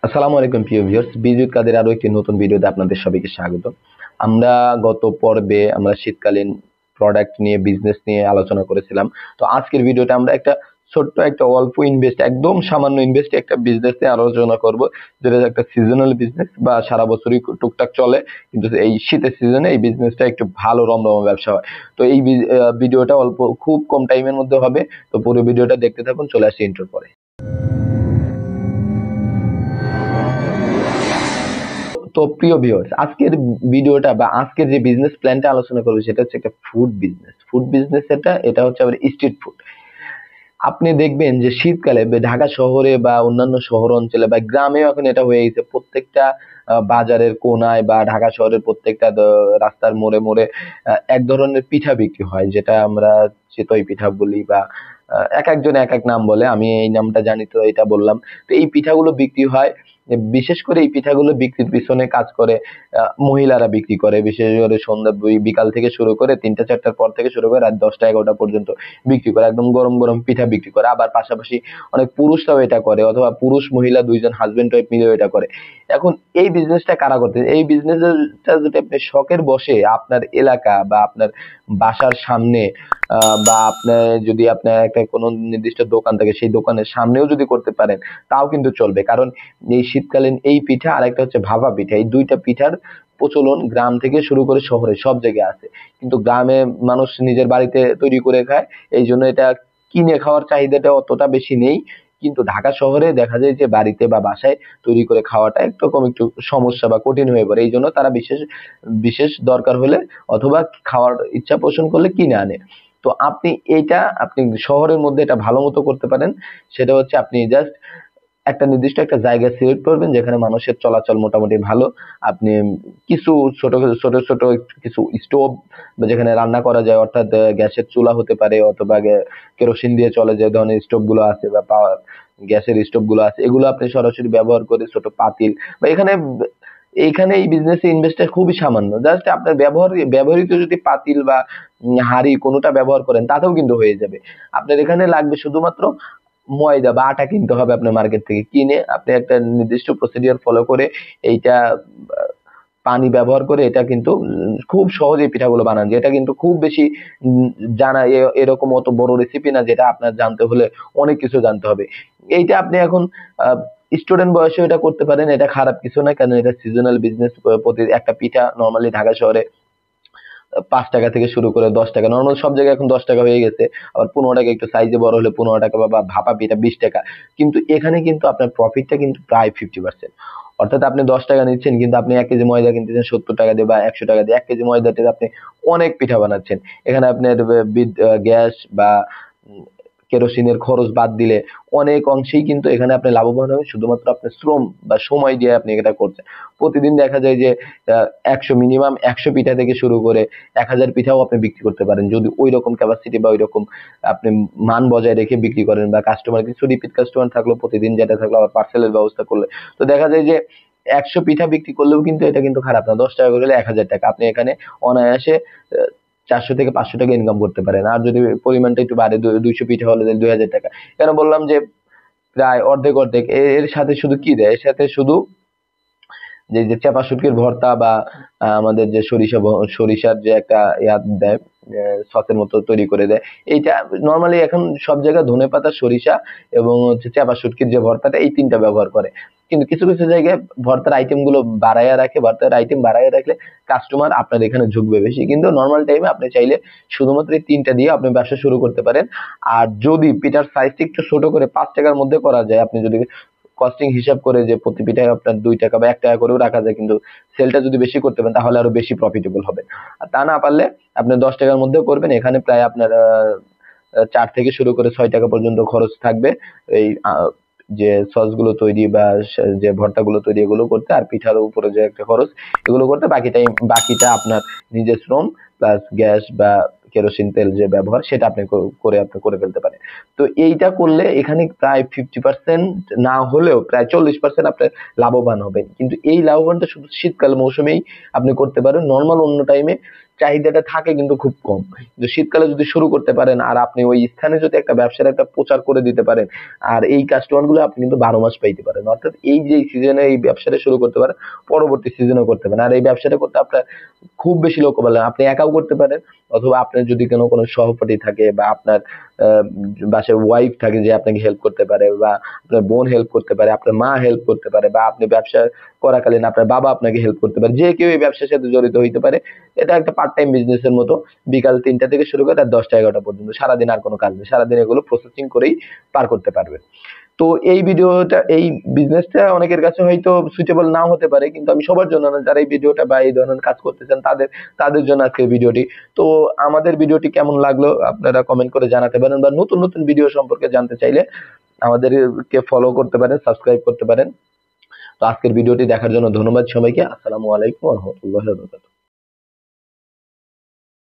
আসসালামু আলাইকুম প্রিয় ভিউয়ার্স, বিদ্যুৎ কাদের আরো একটি নতুন ভিডিওতে আপনাদের সবাইকে স্বাগত। আমরা গত পর্বে শীতকালীন প্রোডাক্ট নিয়ে বিজনেস নিয়ে আলোচনা করেছিলাম। তো আজকের ভিডিওটা আমরা ছোট্ট একটা অল্প ইনভেস্ট, একদম সামান্য ইনভেস্টে একটা বিজনেস নিয়ে আলোচনা করব, যেটা একটা সিজনাল বিজনেস বা সারা বছরই টুকটাক চলে, কিন্তু এই শীতের সিজনে এই বিজনেসটা একটু ভালো রমরমা ব্যবসা হয়। তো এই ভিডিওটা খুব কম টাইমের মধ্যে হবে। তো পুরো ভিডিওটা দেখতে থাকুন, চলে আসি ইন্ট্রোর পরে। তো প্রিয় ভিউয়ার্স, আজকের ভিডিওটা বা আজকের যে বিজনেস প্ল্যানটা আলোচনা করবো সেটা হচ্ছে একটা ফুড বিজনেস। এটা হচ্ছে আবার স্ট্রিট ফুড। আপনি দেখবেন যে শীতকালে ঢাকা শহরে বা অন্যান্য শহর অঞ্চলে বা গ্রামেও এখন এটা হয়ে গেছে, প্রত্যেকটা বাজারের কোনায় বা ঢাকা শহরের প্রত্যেকটা রাস্তার মোড়ে মোড়ে এক ধরনের পিঠা বিক্রি হয়, যেটা আমরা চিতই পিঠা বলি বা এক একজন এক এক নাম বলে। আমি এই নামটা জানি, তো এটা বললাম। তো এই পিঠাগুলো বিক্রি হয়। বিশেষ করে এই পিঠাগুলো বিক্রির পিছনে কাজ করে মহিলারা বিক্রি করে, বিশেষ করে সন্ধ্যা বিকাল থেকে শুরু করে ৩টা ৪টার পর থেকে শুরু করে রাত ১০টা ১১টা পর্যন্ত বিক্রি করে, একদম গরম গরম পিঠা বিক্রি করে। আবার পাশাপাশি অনেক পুরুষরাও এটা করে, অথবা পুরুষ মহিলা দুইজন হাজবেন্ড ওয়াইফ মিলেও এটা করে। এখন এই বিজনেসটা কারা করতে, এই বিজনেসটা যদি আপনি শখের বসে আপনার এলাকা বা আপনার বাসার সামনে বা আপনার যদি আপনার একটা কোনো নির্দিষ্ট দোকান থাকে, সেই দোকানের সামনেও যদি করতে পারেন তাও কিন্তু চলবে। কারণ এই শীতকালীন এই পিঠা আর একটা হচ্ছে ভাপা পিঠা, এই দুইটা পিঠার প্রচলন গ্রাম থেকে শুরু করে শহরে সব জায়গায় আছে। কিন্তু গ্রামে মানুষ নিজের বাড়িতে তৈরি করে খায়, এই জন্য এটা কিনে খাওয়ার চাহিদাটা অতটা বেশি নেই। কিন্তু ঢাকা শহরে দেখা যায় যে বাড়িতে বা বাসায় তৈরি করে খাওয়াটা একটু সমস্যা বা কঠিন হয়ে পড়ে। এই জন্য তারা বিশেষ বিশেষ দরকার হলে অথবা খাওয়ার ইচ্ছা পোষণ করলে কিনে আনে। তো আপনি শহরের মধ্যে এটা ভালো মতো করতে পারেন। সেটা হচ্ছে আপনি জাস্ট একটা নির্দিষ্ট একটা জায়গা সিলেক্ট করবেন যেখানে মানুষের চলাচল মোটামুটি ভালো। আপনি কিছু ছোট ছোট ছোট কিছু স্টোভ বা যেখানে রান্না করা যায়, অর্থাৎ গ্যাসের চুলা হতে পারে, অথবা কেরোসিন দিয়ে চলে যে ধরনের স্টোভ গুলো আছে বা পাওয়ার গ্যাসের স্টোভ গুলো আছে, এগুলো আপনি সরাসরি ব্যবহার করে ছোট পাতিল বা এইখানে এই বিজনেসে ইনভেস্টটা খুবই সামান্য। জাস্ট আপনার ব্যবহৃত যদি পাতিল বা হাঁড়ি কোনোটা ব্যবহার করেন তাতেও কিন্তু হয়ে যাবে। আপনার এখানে লাগবে শুধুমাত্র ময়দা বা আটা কিনতে হবে আপনার মার্কেট থেকে কিনে। আপনি একটা নির্দিষ্ট প্রসিডিওর ফলো করে এইটা আহ, পানি ব্যবহার করে এটা কিন্তু খুব সহজে পিঠাগুলো বানান যায়। এটা কিন্তু খুব বেশি উম, জানা এরকম অত বড় রেসিপি না, যেটা আপনার জানতে হলে অনেক কিছু জানতে হবে। এইটা আপনি এখন স্টুডেন্ট বয়সে এটা করতে পারেন, এটা খারাপ কিছু না, কারণ এটা সিজনাল বিজনেস। প্রতি একটা পিঠা নর্মালি ঢাকা শহরে ৫ টাকা থেকে শুরু করে ১০ টাকা, নর্মাল সব জায়গায় এখন ১০ টাকা হয়ে গেছে। আবার ১৫ টাকা, একটু সাইজে বড় হলে ১৫ টাকা, বা ভাপা পিঠা ২০ টাকা। কিন্তু এখানে কিন্তু আপনার প্রফিটটা কিন্তু প্রায় 50%। অর্থাৎ আপনি ১০ টাকা নিচ্ছেন, কিন্তু আপনি ১ কেজি ময়দা কিনতেছেন ৭০ টাকা দিয়ে বা ১০০ টাকা দিয়ে। ১ কেজি ময়দাতে আপনি অনেক পিঠা বানাচ্ছেন। এখানে আপনার গ্যাস বা উম, কেরোসিনের খরচ বাদ দিলে অনেক অংশেই কিন্তু এখানে আপনি লাভবান হবেন, শুধুমাত্র আপনার শ্রম বা সময় দিয়ে আপনি এটা করছেন। প্রতিদিন দেখা যায় যে ১০০ পিঠা থেকে শুরু করে ১,০০০ পিঠাও আপনি বিক্রি করতে পারেন, যদি ওই রকম ক্যাপাসিটি বা ওই রকম আপনি মান বজায় রেখে বিক্রি করেন, বা কাস্টমার কিছু রিপিট কাস্টমার থাকলো প্রতিদিন, যেটা থাকলো আবার পার্সেলের ব্যবস্থা করলে। তো দেখা যায় যে ১০০ পিঠা বিক্রি করলেও কিন্তু এটা কিন্তু খারাপ না। ১০ টাকা করে হলে ১,০০০ টাকা, আপনি এখানে অনায়াসে ৪০০ থেকে ৫০০ টাকা ইনকাম করতে পারেন। আর যদি পরিমাণটা একটু বাড়ে, ২০০ পিঠা হলে ২,০০০ টাকা। কেন বললাম যে প্রায় অর্ধেক অর্ধেক, এর সাথে শুধু কি দেয়, এর সাথে শুধু যে চেপা শুটকির ভর্তা বা আমাদের যে সরিষার যে একটা দেয়, সসের মতো তৈরি করে দেয়। এইটা নর্মালি এখন সব জায়গায় ধনেপাতা, সরিষা এবং হচ্ছে চেপা শুটকির যে ভর্তাটা, এই তিনটা ব্যবহার করে। কিন্তু কিছু কিছু জায়গায় ভর্তার আইটেম গুলো বাড়াইয়া রাখে, ভর্তার আইটেম বাড়াইয়া রাখলে কাস্টমার আপনার এখানে ঝুঁকবে বেশি। কিন্তু নর্মাল টাইমে আপনি চাইলে শুধুমাত্র এই তিনটা দিয়ে আপনি ব্যবসা শুরু করতে পারেন। আর যদি পিঠার সাইজটা একটু ছোট করে ৫ টাকার মধ্যে করা যায়, আপনি যদি কস্টিং হিসাব করে যে প্রতি পিঠায় আপনার ২ টাকা বা ১ টাকা করেও রাখা যায়, কিন্তু সেলটা যদি বেশি করতে পারেন তাহলে আরো বেশি প্রফিটেবল হবে। আর তা না পারলে আপনি ১০ টাকার মধ্যেও করবেন। এখানে প্রায় আপনার ৪ থেকে শুরু করে ৬ টাকা পর্যন্ত খরচ থাকবে এই যে সস গুলো তৈরি বা যে ভর্তা গুলো তৈরি, এগুলো করতে। আর পিঠার উপরে যে একটা খরচ, এগুলো করতে বাকিটা আপনার নিজের শ্রম প্লাস গ্যাস বা কেরোসিন তেল যে ব্যবহার, সেটা আপনি করে ফেলতে পারেন। তো এইটা করলে এখানে প্রায় 50% না হলেও প্রায় 40% আপনার লাভবান হবেন। কিন্তু এই লাভবানটা শুধু শীতকাল মৌসুমেই আপনি করতে পারেন। নর্মাল অন্য টাইমে চাহিদাটা থাকে কিন্তু খুব কম। কিন্তু শীতকালে যদি শুরু করতে পারেন আর আপনি ওই স্থানে যদি একটা ব্যবসার একটা প্রচার করে দিতে পারেন, আর এই কাস্টমার গুলো আপনি কিন্তু 12 মাস পাইতে পারেন। অর্থাৎ এই যে সিজনে এই ব্যবসাটা শুরু করতে পারেন, পরবর্তী সিজনেও করতে পারেন। আর এই ব্যবসাটা করতে আপনার খুব বেশি লোক বলেন, আপনি একাও করতে পারেন, অথবা আপনার যদি কোনো সহপাঠী থাকে বা আপনার বাসায় ওয়াইফ থাকে যে আপনাকে হেল্প করতে পারে, বা আপনার বোন হেল্প করতে পারে, আপনার মা হেল্প করতে পারে, বা আপনি ব্যবসা করাকালীন আপনার বাবা আপনাকে হেল্প করতে পারে, যে কেউ এই ব্যবসার সাথে জড়িত হইতে পারে। এটা একটা পার্ট টাইম বিজনেস এর মতো। বিকাল 3টা থেকে শুরু করে রাত 10টা 11টা পর্যন্ত, সারাদিন আর কোনো কাজ নেই, সারাদিন এগুলো প্রসেসিং করেই পার করতে পারবে। তো এই বিজনেসটা অনেকের কাছে হয়তো সুইটেবল নাও হতে পারে, কিন্তু আমি সবার জন্য না, যারা এই ভিডিওটা বা এই ধরনের কাজ করতেছেন তাদের জন্য আজকের ভিডিওটি। তো আমাদের ভিডিওটি কেমন লাগলো আপনারা কমেন্ট করে জানাতে পারেন, বা নতুন নতুন ভিডিও সম্পর্কে জানতে চাইলে আমাদেরকে ফলো করতে পারেন, সাবস্ক্রাইব করতে পারেন। তো আজকের ভিডিওটি দেখার জন্য ধন্যবাদ সবাইকে। আসসালামু আলাইকুম ওয়া রাহমাতুল্লাহি ওয়া বারাকাতুহু।